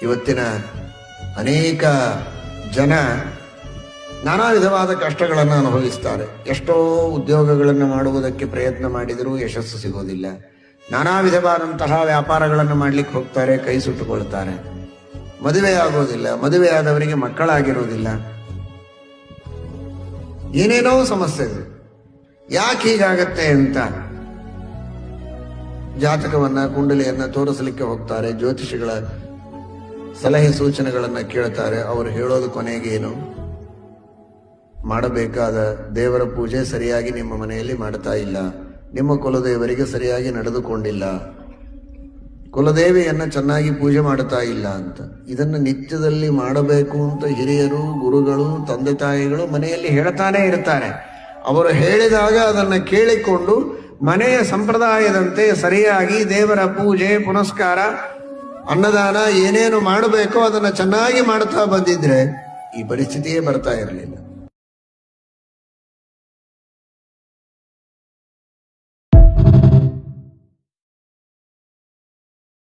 ಇವತ್ತಿನ ಅನೇಕ ಜನ ನಾನಾ ವಿಧವಾದ ಕಷ್ಟಗಳನ್ನು ಅನುಭವಿಸ್ತಾರೆ. ಎಷ್ಟೋ ಉದ್ಯೋಗಗಳನ್ನು ಮಾಡುವುದಕ್ಕೆ ಪ್ರಯತ್ನ ಮಾಡಿದರೂ ಯಶಸ್ಸು ಸಿಗೋದಿಲ್ಲ. ನಾನಾ ವಿಧವಾದಂತಹ ವ್ಯಾಪಾರಗಳನ್ನು ಮಾಡ್ಲಿಕ್ಕೆ ಹೋಗ್ತಾರೆ, ಕೈ ಸುಟ್ಟುಕೊಳ್ತಾರೆ. ಮದುವೆ ಆಗೋದಿಲ್ಲ, ಮದುವೆಯಾದವರಿಗೆ ಮಕ್ಕಳಾಗಿರೋದಿಲ್ಲ. ಏನೇನೋ ಸಮಸ್ಯೆಗಳು. ಯಾಕೆ ಹೀಗಾಗತ್ತೆ ಅಂತ ಜಾತಕವನ್ನ, ಕುಂಡಲಿಯನ್ನ ತೋರಿಸಲಿಕ್ಕೆ ಹೋಗ್ತಾರೆ. ಜ್ಯೋತಿಷಿಗಳ ಸಲಹೆ ಸೂಚನೆಗಳನ್ನ ಕೇಳ್ತಾರೆ. ಅವರು ಹೇಳೋದು ಕೊನೆಗೇನು? ಮಾಡಬೇಕಾದ ದೇವರ ಪೂಜೆ ಸರಿಯಾಗಿ ನಿಮ್ಮ ಮನೆಯಲ್ಲಿ ಮಾಡ್ತಾ ಇಲ್ಲ, ನಿಮ್ಮ ಕುಲದೇವರಿಗೆ ಸರಿಯಾಗಿ ನಡೆದುಕೊಂಡಿಲ್ಲ, ಕುಲದೇವಿಯನ್ನ ಚೆನ್ನಾಗಿ ಪೂಜೆ ಮಾಡ್ತಾ ಇಲ್ಲ ಅಂತ. ಇದನ್ನು ನಿತ್ಯದಲ್ಲಿ ಮಾಡಬೇಕು ಅಂತ ಹಿರಿಯರು, ಗುರುಗಳು, ತಂದೆ ತಾಯಿಗಳು ಮನೆಯಲ್ಲಿ ಹೇಳ್ತಾನೆ ಇರ್ತಾರೆ. ಅವರು ಹೇಳಿದಾಗ ಅದನ್ನು ಕೇಳಿಕೊಂಡು ಮನೆಯ ಸಂಪ್ರದಾಯದಂತೆ ಸರಿಯಾಗಿ ದೇವರ ಪೂಜೆ, ಪುನಸ್ಕಾರ, ಅನ್ನದಾನ ಏನೇನು ಮಾಡಬೇಕೋ ಅದನ್ನು ಚೆನ್ನಾಗಿ ಮಾಡ್ತಾ ಬಂದಿದ್ರೆ ಈ ಪರಿಸ್ಥಿತಿಯೇ ಬರ್ತಾ ಇರಲಿಲ್ಲ.